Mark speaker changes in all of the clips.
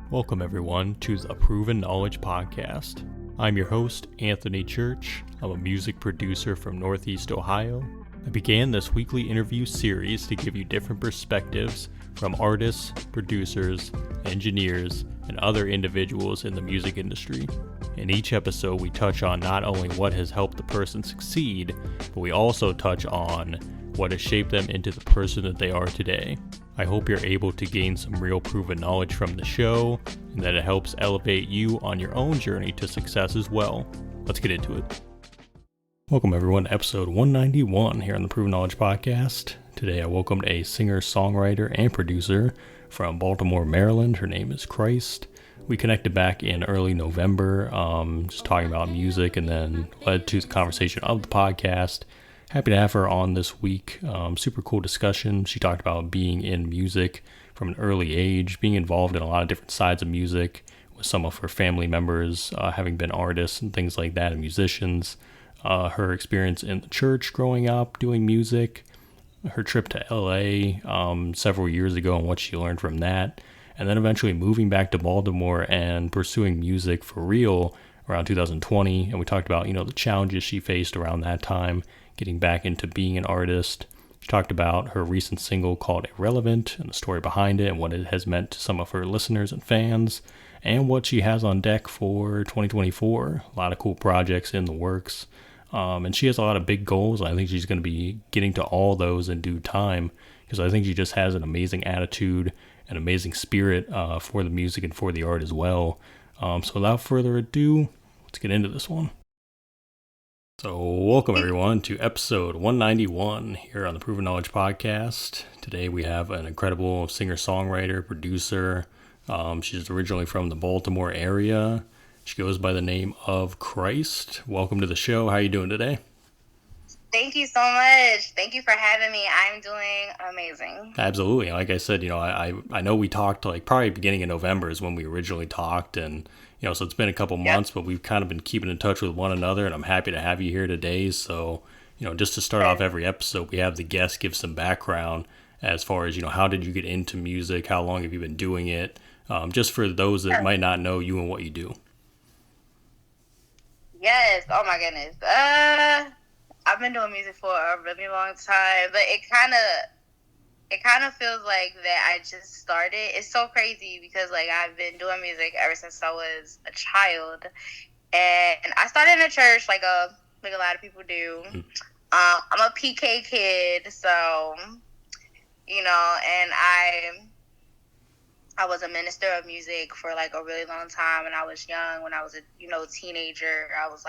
Speaker 1: Welcome everyone to the Proven Knowledge Podcast. I'm your host, Anthony Church. I'm a music producer from Northeast Ohio. I began this weekly interview series to give you different perspectives from artists, producers, engineers, and other individuals in the music industry. In each episode, we touch on not only what has helped the person succeed, but we also touch on what has shaped them into the person that they are today. I hope you're able to gain some real proven knowledge from the show, and that it helps elevate you on your own journey to success as well. Let's get into it. Welcome everyone to episode 191 here on the Proven Knowledge Podcast. Today I welcomed a singer, songwriter, and producer from Baltimore, Maryland. Her name is Cryst. We connected back in early November, just talking about music, and then led to the conversation of the podcast. Happy to have her on this week. Super cool discussion. She talked about being in music from an early age, being involved in a lot of different sides of music with some of her family members, having been artists and things like that, and musicians. Her experience in the church growing up, doing music, her trip to LA several years ago and what she learned from that, and then eventually moving back to Baltimore and pursuing music for real around 2020. And we talked about, the challenges she faced around that time, getting back into being an artist. She talked about her recent single called Irrelevant and the story behind it and what it has meant to some of her listeners and fans, and what she has on deck for 2024. A lot of cool projects in the works. And she has a lot of big goals. I think she's going to be getting to all those in due time, because I think she just has an amazing attitude, an amazing spirit for the music and for the art as well. So without further ado, let's get into this one. So welcome everyone to episode 191 here on the Proven Knowledge Podcast. Today we have an incredible singer-songwriter, producer. She's originally from the Baltimore area. She goes by the name of Cryst. Welcome to the show. How are you doing today?
Speaker 2: Thank you so much. Thank you for having me. I'm doing amazing.
Speaker 1: Absolutely. Like I said, I know we talked probably beginning of November is when we originally talked, and so it's been a couple months, but we've kind of been keeping in touch with one another, and I'm happy to have you here today. So, just to start off every episode, we have the guest give some background as far as, how did you get into music? How long have you been doing it? Just for those that might not know you and what you do.
Speaker 2: Yes. Oh my goodness. I've been doing music for a really long time, but it kind of feels like that I just started. It's so crazy because I've been doing music ever since I was a child, and I started in a church like a lot of people do. Mm-hmm. I'm a PK kid, so and I was a minister of music for a really long time when I was young. When I was a teenager, I was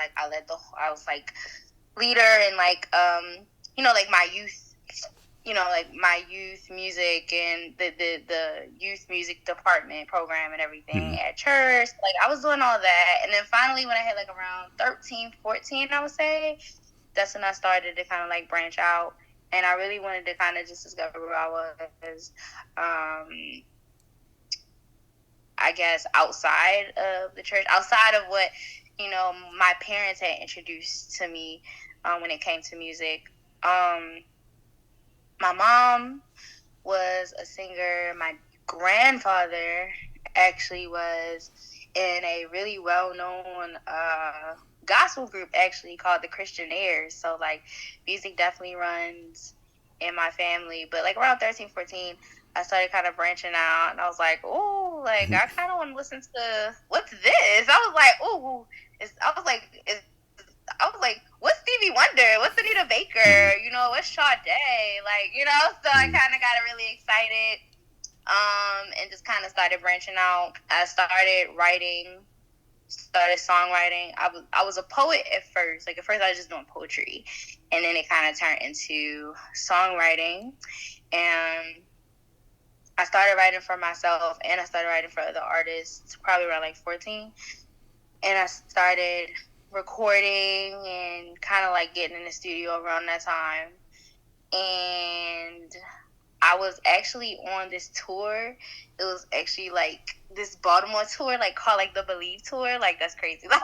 Speaker 2: leader in my youth, my youth music and the youth music department program and everything at church. I was doing all that. And then finally when I hit around 13, 14, I would say, that's when I started to kind of branch out. And I really wanted to kind of just discover who I was, I guess, outside of the church, outside of what, my parents had introduced to me when it came to music. My mom was a singer. My grandfather actually was in a really well-known gospel group actually called the Christianaires. So music definitely runs in my family. But around 13, 14, I started kind of branching out, and I was like, "Ooh, I kind of want to listen to what's this?" I was like, "What's Stevie Wonder? What's Anita Baker? What's Sade?" So I kind of got really excited, and just kind of started branching out. I started songwriting. I was a poet at first. At first I was just doing poetry, and then it kind of turned into songwriting, and I started writing for myself, and I started writing for other artists probably around 14. And I started recording and kind of getting in the studio around that time. And I was actually on this tour. It was actually this Baltimore tour, called the Believe tour. That's crazy. When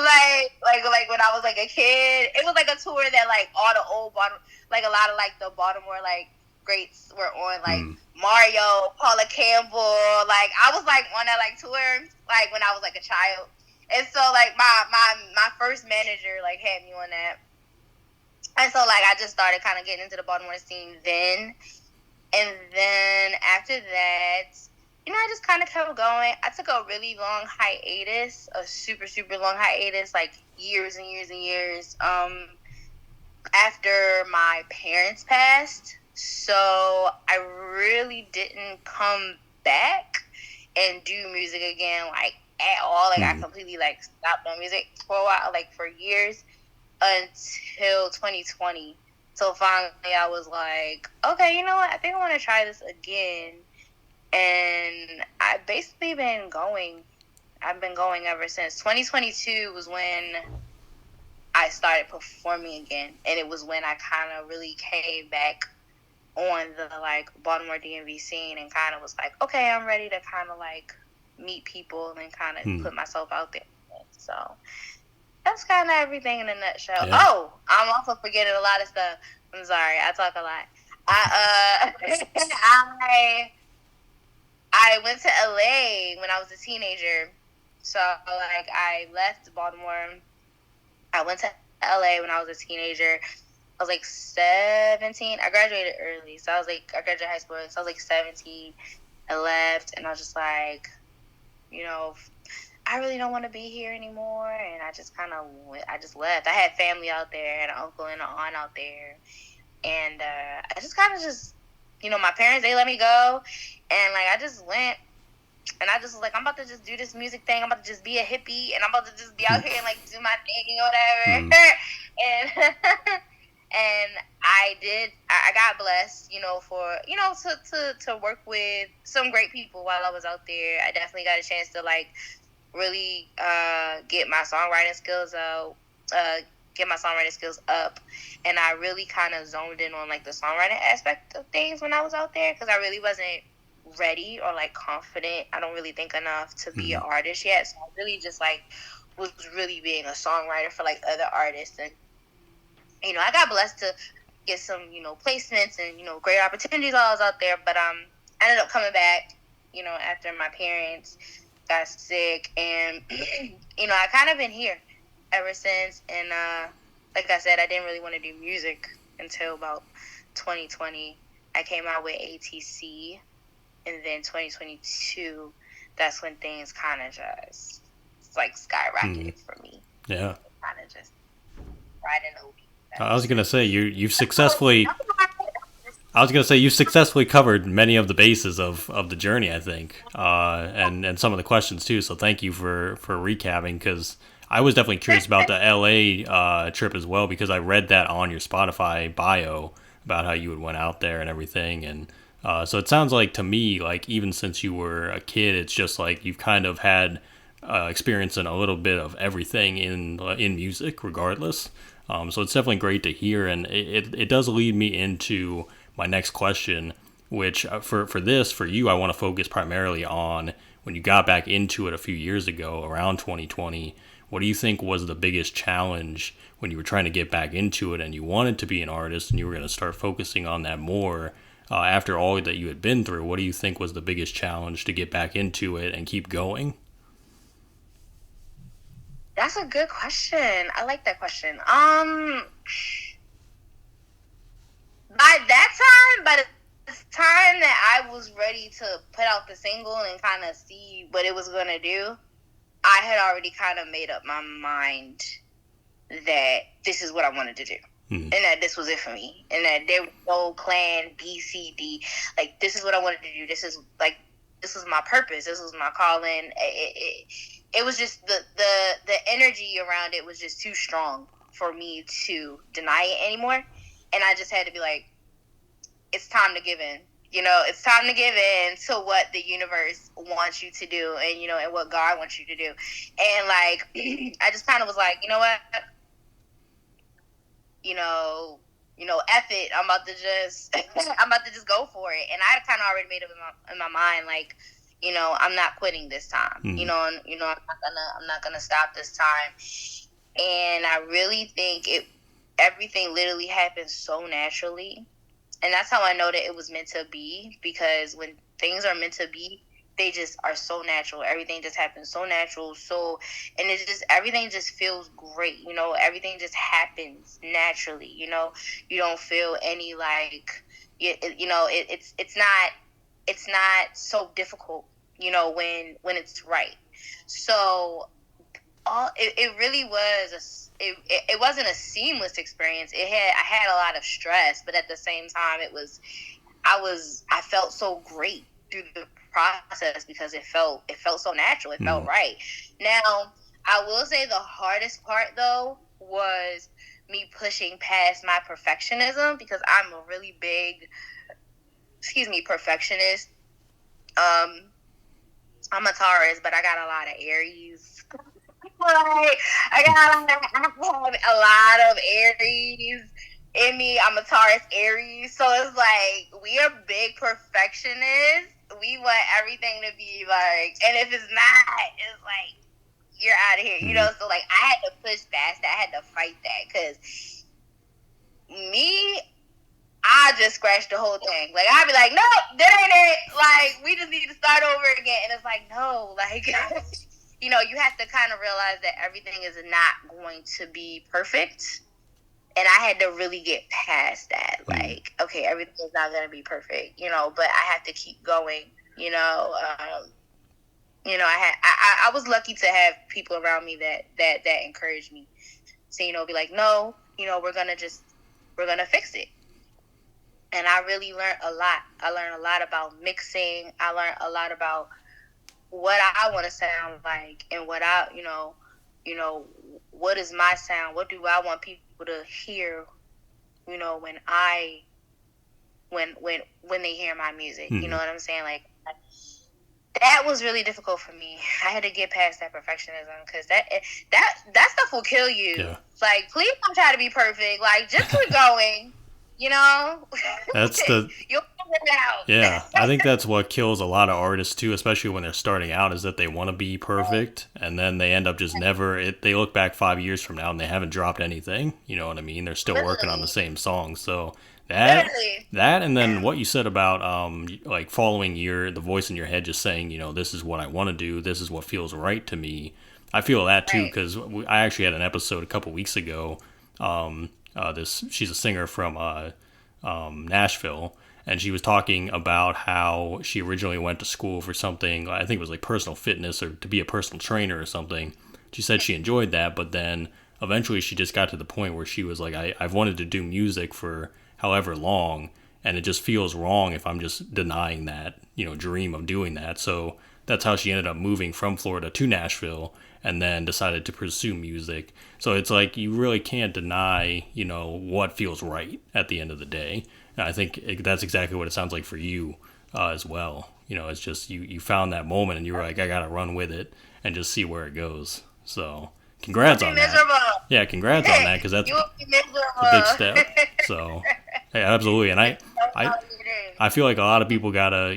Speaker 2: I was a kid, it was a tour that all the old Baltimore, a lot of the Baltimore greats were on, like Mario, Paula Campbell. Like I was like on that like tour, like when I was like a child. And so like my first manager like had me on that. And so like I just started kind of getting into the Baltimore scene then. And then after that, you know, I just kind of kept going. I took a really long hiatus, a super, super long hiatus, like years and years and years, after my parents passed. So I really didn't come back and do music again, like, at all. Like, I completely, like, stopped doing music for a while, like, for years, until 2020. So finally I was like, okay, you know what? I think I want to try this again. And I've basically been going. I've been going ever since. 2022 was when I started performing again. And it was when I kind of really came back on the, like, Baltimore DMV scene and kind of was like, okay, I'm ready to kind of, like, meet people and kind of put myself out there. So that's kind of everything in a nutshell. Yeah. Oh, I'm also forgetting a lot of stuff. I'm sorry. I talk a lot. I went to LA when I was a teenager. So, like, I left Baltimore. I went to LA when I was a teenager. I was, like, 17. I graduated early. So, I graduated high school. So, I was, like, 17. I left, and I was just like, you know, I really don't want to be here anymore. And I just kind of I just left. I had family out there. I had an uncle and an aunt out there. And I just kind of just, you know, my parents, they let me go. And, like, I just went. And I just was like, I'm about to just do this music thing. I'm about to just be a hippie. And I'm about to just be out here and, like, do my thing or whatever. And and I did. I got blessed, you know, for, you know, to work with some great people while I was out there. I definitely got a chance to, like, really get my songwriting skills up, and I really kind of zoned in on, like, the songwriting aspect of things when I was out there, because I really wasn't ready or, like, confident, I don't really think, enough to be an artist yet. So I really just, like, was really being a songwriter for, like, other artists. And, you know, I got blessed to get some, you know, placements and, you know, great opportunities while I was out there. But I ended up coming back, you know, after my parents got sick. And, you know, I kind of been here ever since. And like I said, I didn't really want to do music until about 2020. I came out with ATC. And then 2022, that's when things kind of just, like, skyrocketed for me.
Speaker 1: Yeah.
Speaker 2: Kind of just riding the wave.
Speaker 1: I was gonna say you've successfully. I was gonna say you successfully covered many of the bases of the journey, I think, and some of the questions too. So thank you for recapping, because I was definitely curious about the LA trip as well, because I read that on your Spotify bio about how you had went out there and everything. And so it sounds like to me, like, even since you were a kid, it's just like you've kind of had experience in a little bit of everything in music regardless. So it's definitely great to hear. And it does lead me into my next question, which for you, I want to focus primarily on when you got back into it a few years ago, around 2020. What do you think was the biggest challenge when you were trying to get back into it and you wanted to be an artist and you were going to start focusing on that more after all that you had been through? What do you think was the biggest challenge to get back into it and keep going?
Speaker 2: That's a good question. I like that question. By the time that I was ready to put out the single and kind of see what it was going to do, I had already kind of made up my mind that this is what I wanted to do. And that this was it for me. And that there was no plan B, C, D. Like, this is what I wanted to do. This is my purpose. This was my calling. It was just the energy around it was just too strong for me to deny it anymore. And I just had to be like, it's time to give in. You know, it's time to give in to what the universe wants you to do, and, you know, and what God wants you to do. And, like, I just kind of was like, you know what? You know, F it. I'm about to just go for it. And I kind of already made up in my mind, like, you know, I'm not quitting this time. You know, and, you know, I'm not gonna stop this time. And I really think everything literally happened so naturally And that's how I know that it was meant to be, because when things are meant to be, they just are so natural. Everything just happens so natural. And it's just, everything just feels great. Everything just happens naturally. You don't feel any like, it's not so difficult, when it's right. So it really was it wasn't a seamless experience. I had a lot of stress, but at the same time I felt so great through the process, because it felt so natural. It felt right. Now, I will say the hardest part though was me pushing past my perfectionism, because I'm a really big perfectionist. I'm a Taurus, but I got a lot of Aries. I have a lot of Aries in me. I'm a Taurus Aries. So it's like, we are big perfectionists. We want everything to be like, and if it's not, it's like, you're out of here. So like, I had to push past that. I had to fight that, because I just scratched the whole thing. Like, I'd be like, no, that ain't it. Like, we just need to start over again. And it's like, no, like, you have to kind of realize that everything is not going to be perfect. And I had to really get past that. Like, okay, everything is not going to be perfect, but I have to keep going, I was lucky to have people around me that encouraged me to, be like, no, we're going to fix it. And I really learned a lot. I learned a lot about mixing. I learned a lot about what I want to sound like, and what what is my sound? What do I want people to hear, when they hear my music? You know what I'm saying? Like, that was really difficult for me. I had to get past that perfectionism, because that stuff will kill you.
Speaker 1: Yeah.
Speaker 2: Like, please don't try to be perfect. Like, just keep going.
Speaker 1: That's
Speaker 2: you'll figure it out.
Speaker 1: Yeah, I think that's what kills a lot of artists too, especially when they're starting out, is that they want to be perfect, and then they end up just they look back 5 years from now and they haven't dropped anything. You know what I mean? They're still working on the same song. So that and then what you said about like following the voice in your head, just saying, this is what I want to do, this is what feels right to me. I feel that too, because I actually had an episode a couple weeks ago. She's a singer from Nashville, and she was talking about how she originally went to school for something, I think it was like personal fitness, or to be a personal trainer or something. She said she enjoyed that, but then eventually she just got to the point where she was like, I've wanted to do music for however long, and it just feels wrong if I'm just denying that, dream of doing that. So that's how she ended up moving from Florida to Nashville, and then decided to pursue music. So it's like, you really can't deny, what feels right at the end of the day. And I think that's exactly what it sounds like for you as well. It's just, you found that moment and you were like, I got to run with it and just see where it goes. So congrats on that. Yeah, congrats on that, because that's a big step. So, hey, absolutely. And I feel like a lot of people gotta,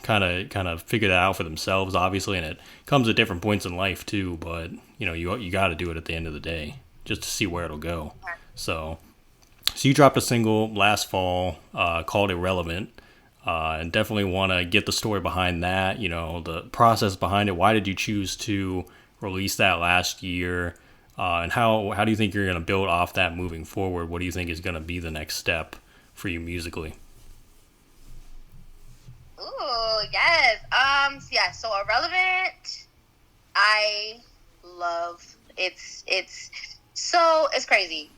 Speaker 1: kind of figure that out for themselves, obviously, and it comes at different points in life too. But you got to do it at the end of the day, just to see where it'll go. So you dropped a single last fall called "Irrelevant," and definitely want to get the story behind that. The process behind it. Why did you choose to release that last year? And how do you think you're going to build off that moving forward? What do you think is going to be the next step for you musically?
Speaker 2: Ooh, yes. Yeah, so "Irrelevant," I love. It's crazy.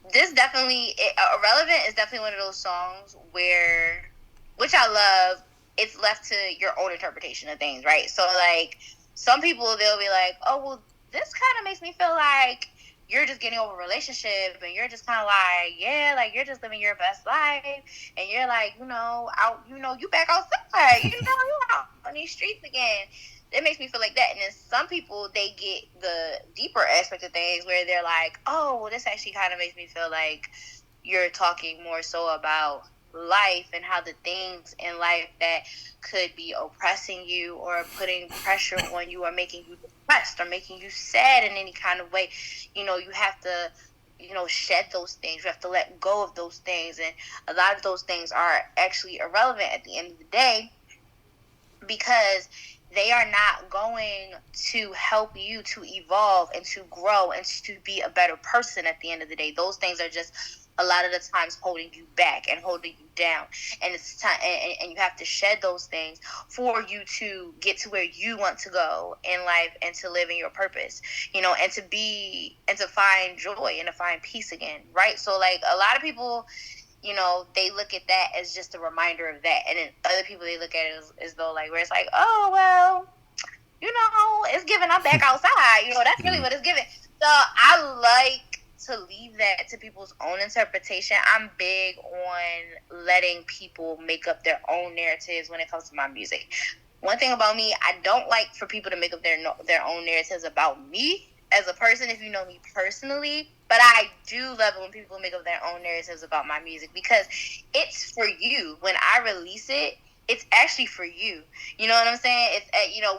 Speaker 2: "Irrelevant" is definitely one of those songs which I love, it's left to your own interpretation of things, right? So, like, some people, they'll be like, oh, well, this kind of makes me feel like you're just getting over a relationship, and you're just kind of like, yeah, like, you're just living your best life, and you're like, you back outside, you're out on these streets again. It makes me feel like that. And then some people, they get the deeper aspect of things, where they're like, oh, well, this actually kind of makes me feel like you're talking more so about life, and how the things in life that could be oppressing you, or putting pressure on you, or making you depressed, or making you sad in any kind of way, you have to shed those things. You have to let go of those things. And a lot of those things are actually irrelevant at the end of the day, because they are not going to help you to evolve and to grow and to be a better person at the end of the day. Those things are just a lot of the times holding you back and holding you down. And it's time, and you have to shed those things for you to get to where you want to go in life and to live in your purpose, and to find joy and to find peace again, right? So like a lot of people, they look at that as just a reminder of that. And then other people, they look at it as though like, where it's like, oh, well, it's giving, I'm back outside. That's really what it's giving. So I like to leave that to people's own interpretation. I'm big on letting people make up their own narratives when it comes to my music. One thing about me, I don't like for people to make up their own narratives about me as a person, if you know me personally. But I do love it when people make up their own narratives about my music, because it's for you. When I release it, it's actually for you. You know what I'm saying? It's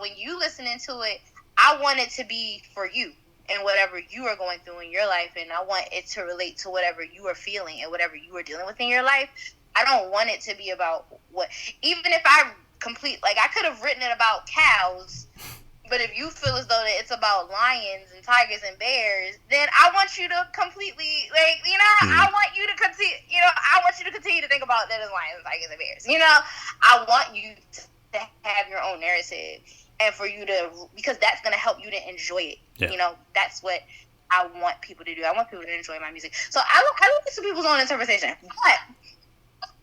Speaker 2: when you listening to it, I want it to be for you and whatever you are going through in your life, and I want it to relate to whatever you are feeling and whatever you are dealing with in your life. I don't want it to be about even if I could have written it about cows. But if you feel as though that it's about lions and tigers and bears, then I want you to completely, I want you to continue, I want you to continue to think about that as lions, tigers, and bears. I want you to have your own narrative, and for you to, because that's going to help you to enjoy it. Yeah. That's what I want people to do. I want people to enjoy my music. So I look to people's own interpretation.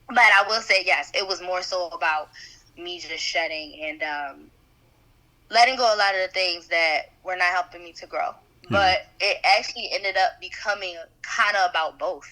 Speaker 2: But I will say, yes, it was more so about me just shedding and, letting go a lot of the things that were not helping me to grow. But it actually ended up becoming kind of about both,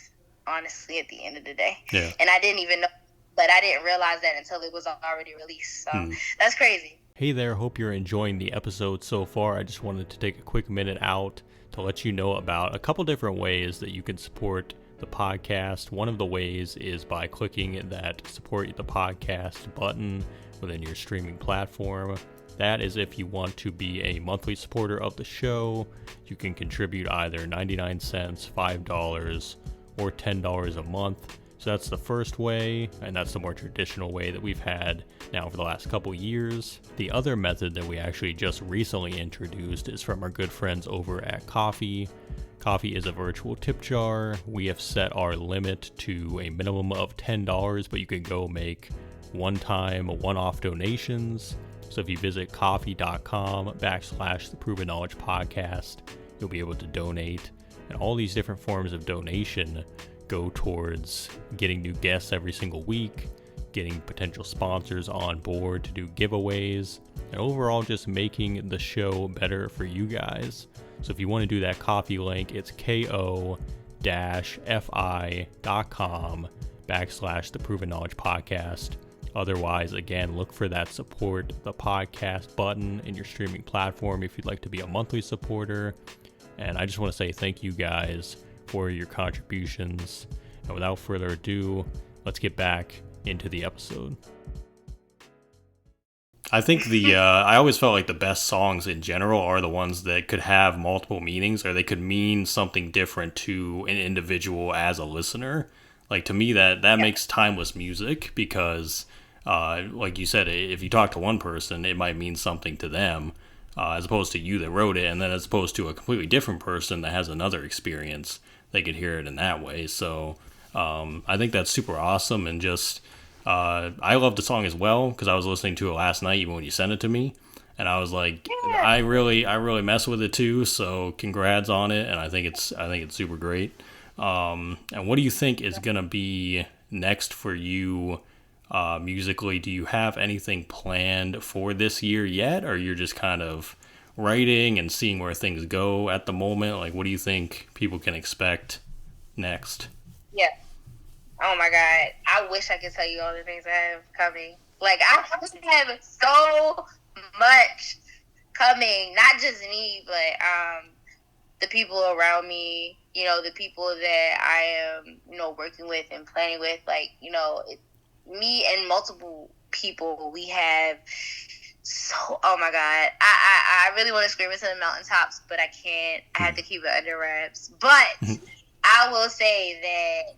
Speaker 2: honestly, at the end of the day. Yeah. And I didn't even know, but I didn't realize that until it was already released. So that's crazy.
Speaker 1: Hey there, hope you're enjoying the episode so far. I just wanted to take a quick minute out to let you know about a couple different ways that you can support the podcast. One of the ways is by clicking that support the podcast button within your streaming platform. That is if you want to be a monthly supporter of the show. You can contribute either 99 cents, $5, or $10 a month. So that's the first way, and that's the more traditional way that we've had now for the last couple years. The other method that we actually just recently introduced is from our good friends over at Ko-fi. Ko-fi is a virtual tip jar. We have set our limit to a minimum of $10, but you can go make one-time, one-off donations. So if you visit ko-fi.com/the Proven Knowledge Podcast, you'll be able to donate. And all these different forms of donation go towards getting new guests every single week, getting potential sponsors on board to do giveaways, and overall just making the show better for you guys. So if you want to do that Ko-fi link, it's ko-fi.com/the Proven Knowledge Podcast. Otherwise, again, look for that support the podcast button in your streaming platform if you'd like to be a monthly supporter. And I just want to say thank you guys for your contributions. And without further ado, let's get back into the episode. I think I always felt like the best songs in general are the ones that could have multiple meanings, or they could mean something different to an individual as a listener. Like, to me, that makes timeless music, because like you said, if you talk to one person, it might mean something to them, as opposed to you that wrote it, and then as opposed to a completely different person that has another experience, they could hear it in that way. So I think that's super awesome, and just I love the song as well, because I was listening to it last night even when you sent it to me, and I was like, I really mess with it too. So congrats on it, and I think it's super great. And what do you think is gonna be next for you musically? Do you have anything planned for this year yet, or you're just kind of writing and seeing where things go at the moment? Like, what do you think people can expect next?
Speaker 2: Yeah. Oh my God. I wish I could tell you all the things I have coming. Like, I have so much coming. Not just me, but the people around me, the people that I am, working with and planning with. Like, me and multiple people, we have so, oh my God. I really want to scream it to the mountaintops, but I can't. I have to keep it under wraps. But I will say that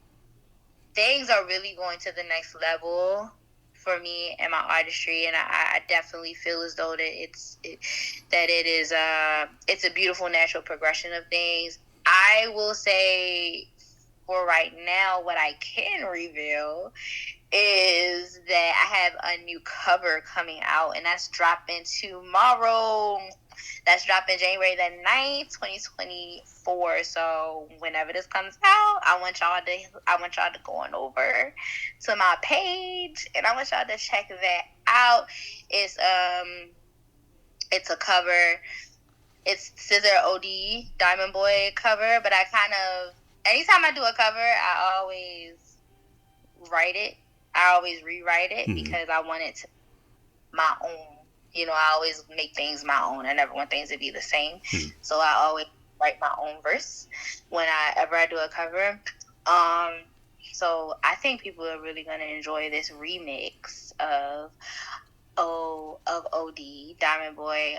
Speaker 2: things are really going to the next level for me and my artistry, and I definitely feel as though that it's a beautiful natural progression of things. I will say for right now, what I can reveal is that I have a new cover coming out, and that's dropping tomorrow. That's dropping January the 9th, 2024. So whenever this comes out, I want y'all to go on over to my page, and I want y'all to check that out. It's a cover. It's Scissor OD Diamond Boy cover, but I kind of, anytime I do a cover, I always write it. I always rewrite it because I want it to be my own. I always make things my own. I never want things to be the same. So I always write my own verse whenever I do a cover. So I think people are really going to enjoy this remix of OD Diamond Boy.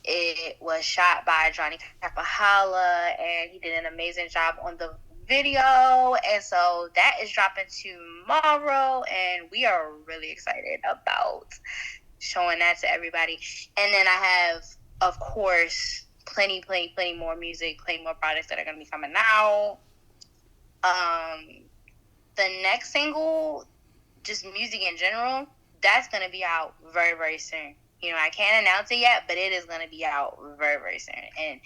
Speaker 2: It was shot by Johnny Capahala, and he did an amazing job on the video, and so that is dropping tomorrow, and we are really excited about showing that to everybody. And then I have, of course, plenty more music, plenty more projects that are going to be coming out. The next single, just music in general, that's going to be out very, very soon. I can't announce it yet, but it is going to be out very, very soon. And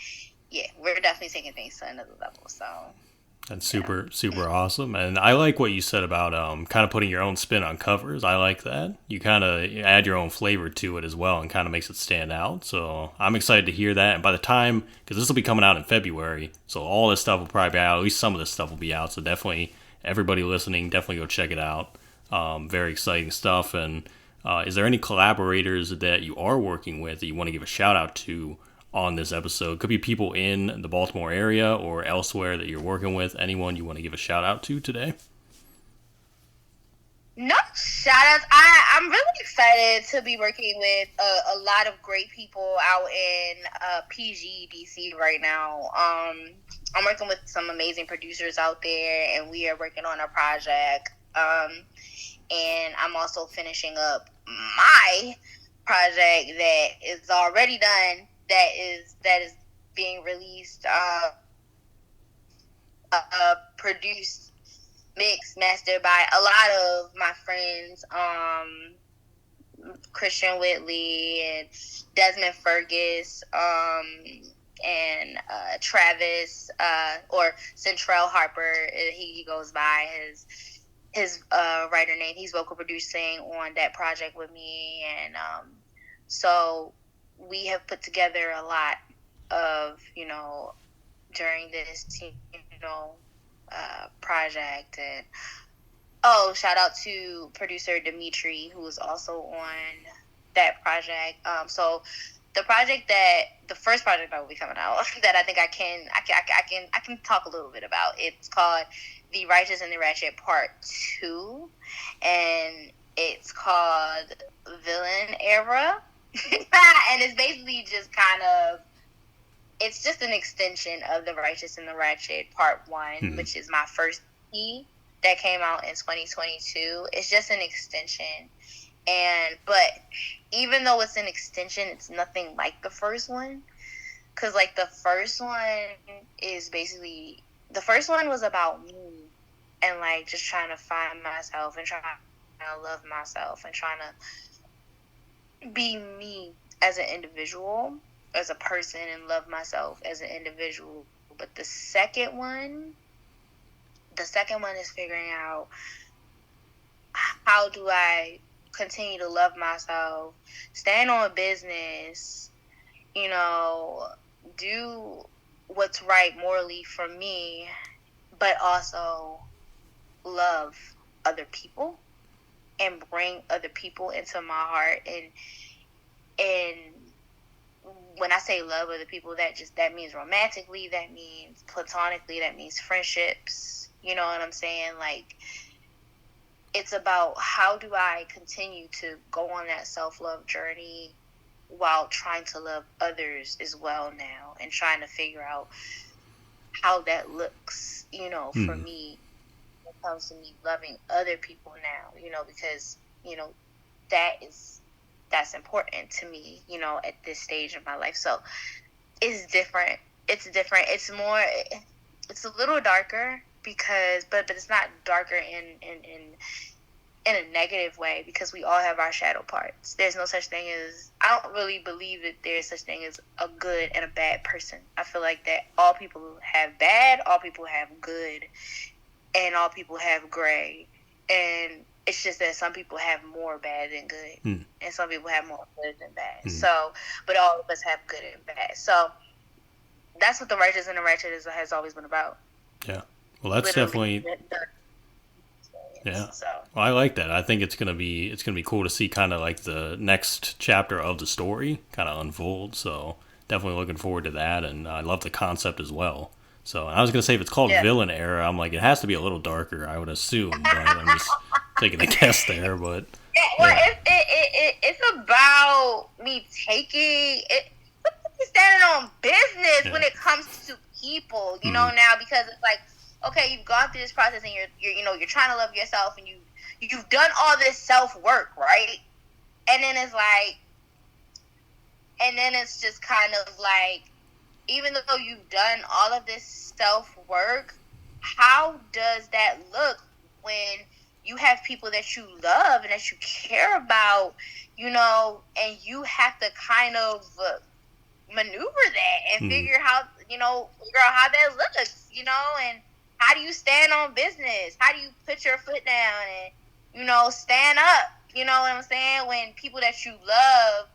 Speaker 2: yeah, we're definitely taking things to another level. So
Speaker 1: that's super awesome. And I like what you said about kind of putting your own spin on covers. I like that. You kind of add your own flavor to it as well, and kind of makes it stand out. So I'm excited to hear that. And by the time, because this will be coming out in February, so all this stuff will probably be out. At least some of this stuff will be out. So definitely, everybody listening, definitely go check it out. Very exciting stuff. And is there any collaborators that you are working with that you want to give a shout out to on this episode? Could be people in the Baltimore area or elsewhere that you're working with. Anyone you want to give a shout out to today?
Speaker 2: No shout outs. I'm really excited to be working with a lot of great people out in PG, DC right now. I'm working with some amazing producers out there, and we are working on a project. And I'm also finishing up my project that is already done, that is being released, produced, mixed, mastered by a lot of my friends, Christian Whitley and Desmond Fergus, and Travis, or Centrell Harper. He goes by his writer name. He's vocal producing on that project with me, and so we have put together a lot of during this project. And shout out to producer Dimitri, who is also on that project. So the first project that will be coming out that I think I can talk a little bit about. It's called The Righteous and the Ratchet Part 2, and it's called Villain Era. And it's basically just it's just an extension of The Righteous and the Ratchet Part 1, which is my first EP that came out in 2022. It's just an extension. But even though it's an extension, it's nothing like the first one. Because, the first one was about me and, just trying to find myself and trying to love myself and trying to be me as an individual, as a person, and love myself as an individual. But the second one is figuring out, how do I continue to love myself, stand on business, do what's right morally for me, but also love other people and bring other people into my heart. And when I say love other people, that means romantically, that means platonically, that means friendships. You know what I'm saying? It's about, how do I continue to go on that self-love journey while trying to love others as well now, and trying to figure out how that looks, you know, for me when it comes to me loving other people now, you know, because, you know, that's important to me, you know, at this stage of my life. So it's different. It's different. It's more, it's a little darker because, but it's not darker in a negative way, because we all have our shadow parts. There's no such thing as, I don't really believe that there's such thing as a good and a bad person. I feel like that all people have bad, all people have good, and all people have gray. And it's just that some people have more bad than good, and some people have more good than bad. So, but all of us have good and bad. So that's what the righteous and the righteous has always been about.
Speaker 1: Yeah. Well, that's literally, definitely. Yeah.
Speaker 2: So.
Speaker 1: Well, I like that. I think it's gonna be cool to see kind of like the next chapter of the story kind of unfold. So definitely looking forward to that, and I love the concept as well. So I was gonna say, if it's called Villain Era, I'm like, it has to be a little darker, I would assume. But I'm just taking a guess there, but
Speaker 2: it's about me taking it, standing on business when it comes to people, you know, now, because it's like, okay, you've gone through this process and you're trying to love yourself, and you've done all this self-work, right? And then it's just kind of like, even though you've done all of this self-work, how does that look when you have people that you love and that you care about, you know, and you have to kind of maneuver that and figure out how that looks, you know, and how do you stand on business? How do you put your foot down and, you know, stand up? You know what I'm saying? When people that you love,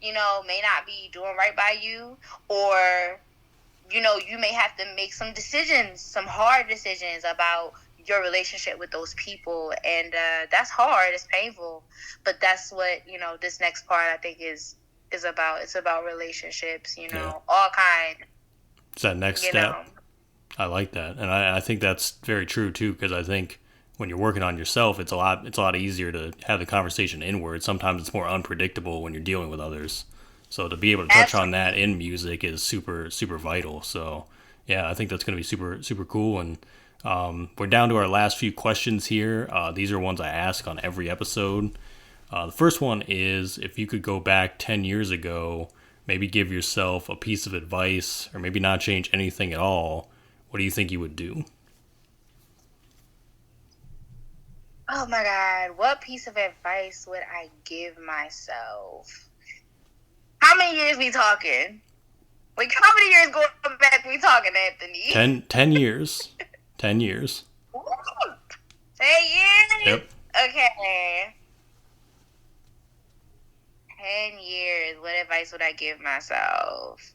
Speaker 2: you know, may not be doing right by you, or, you know, you may have to make some decisions, some hard decisions about your relationship with those people. And that's hard. It's painful. But that's what, you know, this next part I think is about. It's about relationships, you know, all kinds.
Speaker 1: It's that next step. I like that, and I think that's very true too, because I think when you're working on yourself, it's a lot easier to have the conversation inward. Sometimes it's more unpredictable when you're dealing with others. So to be able to touch on that in music is super, super vital. So yeah, I think that's going to be super, super cool. And we're down to our last few questions here. These are ones I ask on every episode. The first one is, if you could go back 10 years ago, maybe give yourself a piece of advice, or maybe not change anything at all, what do you think you would do?
Speaker 2: Oh my God, what piece of advice would I give myself? How many years we talking? Like, how many years going back we talking, Anthony?
Speaker 1: 10 years. 10 years.
Speaker 2: 10 years?
Speaker 1: Yep.
Speaker 2: Okay. 10 years. What advice would I give myself?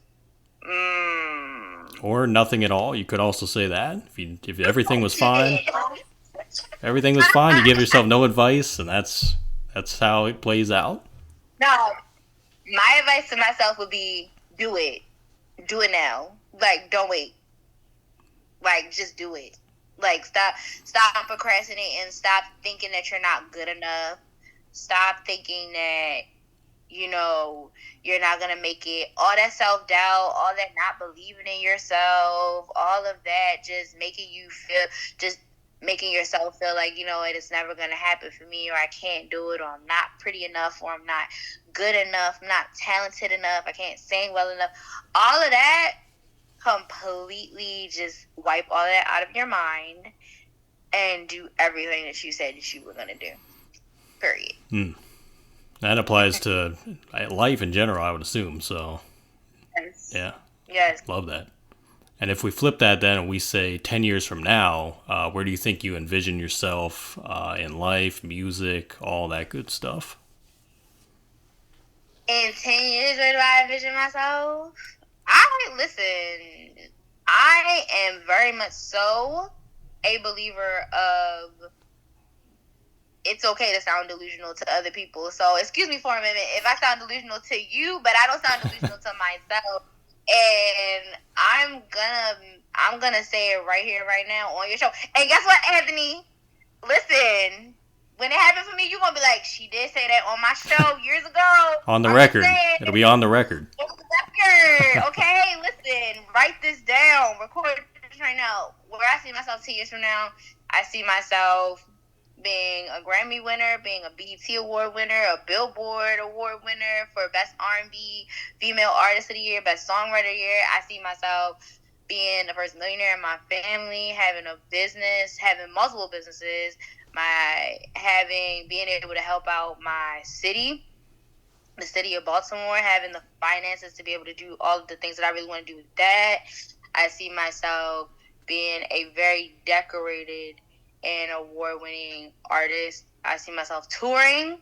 Speaker 1: Or nothing at all. You could also say that. If everything was fine. Everything was fine. You give yourself no advice, and that's how it plays out.
Speaker 2: No. My advice to myself would be, do it. Do it now. Like, don't wait. Like, just do it. Like, stop procrastinating. Stop thinking that you're not good enough. Stop thinking that, you know, you're not going to make it. All that self-doubt, all that not believing in yourself, all of that just making yourself feel like, you know, it's never going to happen for me, or I can't do it, or I'm not pretty enough, or I'm not good enough, I'm not talented enough, I can't sing well enough. All of that, completely just wipe all that out of your mind and do everything that you said that you were going to do. Period.
Speaker 1: That applies to life in general, I would assume. So,
Speaker 2: yes.
Speaker 1: Yeah.
Speaker 2: Yes.
Speaker 1: Love that. And if we flip that then and we say 10 years from now, where do you think you envision yourself in life, music, all that good stuff?
Speaker 2: In 10 years, where do I envision myself? I am very much so a believer of it's okay to sound delusional to other people. So excuse me for a minute if I sound delusional to you, but I don't sound delusional to myself. And I'm gonna say it right here, right now on your show. And guess what, Anthony? Listen, when it happened for me, you're gonna be like, she did say that on my show years ago.
Speaker 1: On the record. It'll be on the record.
Speaker 2: On the record. Okay, listen, write this down, record see myself 10 years from now, I see myself being a Grammy winner, being a BET Award winner, a Billboard Award winner for Best R&B Female Artist of the Year, Best Songwriter of the Year. I see myself being the first millionaire in my family, having a business, having multiple businesses, being able to help out my city, the city of Baltimore, having the finances to be able to do all of the things that I really want to do with that. I see myself being a very decorated and award-winning artist. I see myself touring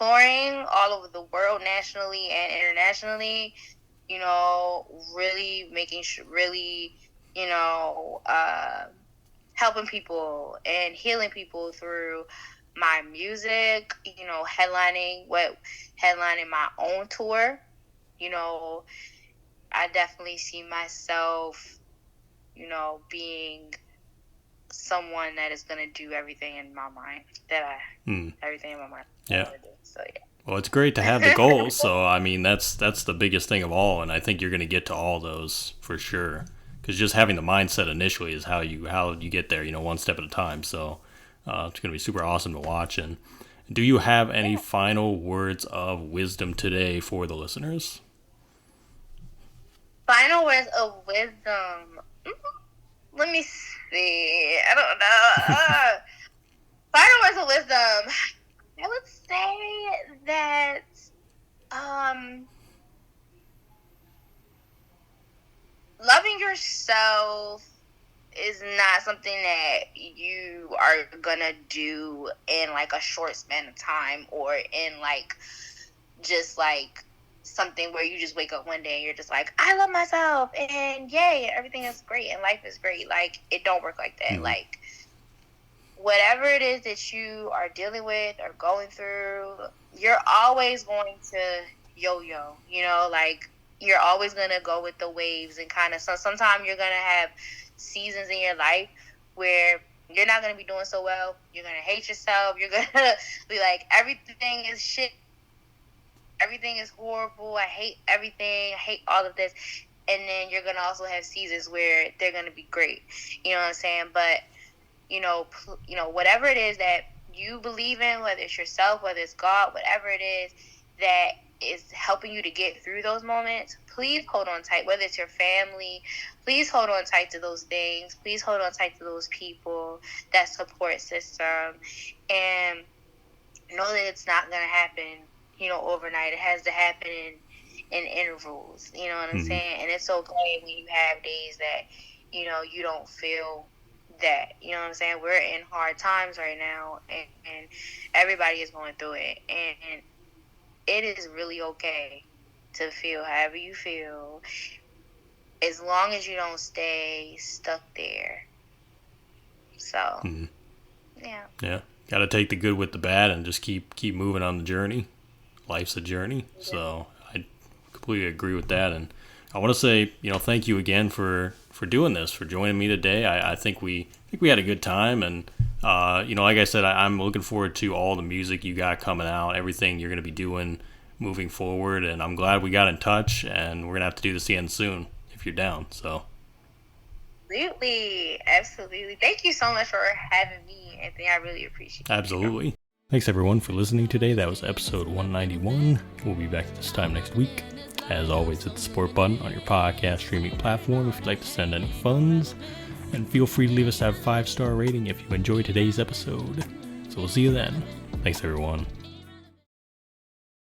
Speaker 2: all over the world, nationally and internationally. You know, really making sure, helping people and healing people through my music. You know, headlining my own tour. You know, I definitely see myself, you know, being someone that is going to do everything in my mind everything in my mind.
Speaker 1: Yeah.
Speaker 2: So, yeah.
Speaker 1: Well, it's great to have the goals. So, I mean, that's the biggest thing of all. And I think you're going to get to all those for sure. Because just having the mindset initially is how you get there, you know, one step at a time. So it's going to be super awesome to watch. And do you have any final words of wisdom today for the listeners?
Speaker 2: Final words of wisdom. Let me see. I don't know. Final words of wisdom. I would say that loving yourself is not something that you are gonna do in like a short span of time, or in like just like something where you just wake up one day and you're just like, I love myself and yay, everything is great and life is great. Like, it don't work like that. Like, whatever it is that you are dealing with or going through, you're always going to yo-yo, you know, like, you're always going to go with the waves, and kind of, sometimes you're going to have seasons in your life where you're not going to be doing so well. You're going to hate yourself. You're going to be like, everything is shit. Everything is horrible. I hate everything. I hate all of this. And then you're going to also have seasons where they're going to be great. You know what I'm saying? But, you know, whatever it is that you believe in, whether it's yourself, whether it's God, whatever it is that is helping you to get through those moments, please hold on tight. Whether it's your family, please hold on tight to those things. Please hold on tight to those people, that support system. And know that it's not going to happen, you know, overnight. It has to happen in intervals, you know what I'm saying? And it's okay when you have days that, you know, you don't feel that, you know what I'm saying? We're in hard times right now, and everybody is going through it, and it is really okay to feel however you feel, as long as you don't stay stuck there. So, yeah.
Speaker 1: Got to take the good with the bad and just keep moving on the journey. Life's a journey. Yeah. So I completely agree with that. And I want to say, you know, thank you again for doing this, for joining me today. I think we had a good time. And, you know, like I said, I'm looking forward to all the music you got coming out, everything you're going to be doing moving forward. And I'm glad we got in touch, and we're going to have to do this again soon if you're down. So.
Speaker 2: Absolutely. Thank you so much for having me, Anthony. I really appreciate it.
Speaker 1: Absolutely. Thanks, everyone, for listening today. That was episode 191. We'll be back this time next week. As always, hit the support button on your podcast streaming platform if you'd like to send any funds. And feel free to leave us a 5-star rating if you enjoyed today's episode. So we'll see you then. Thanks, everyone.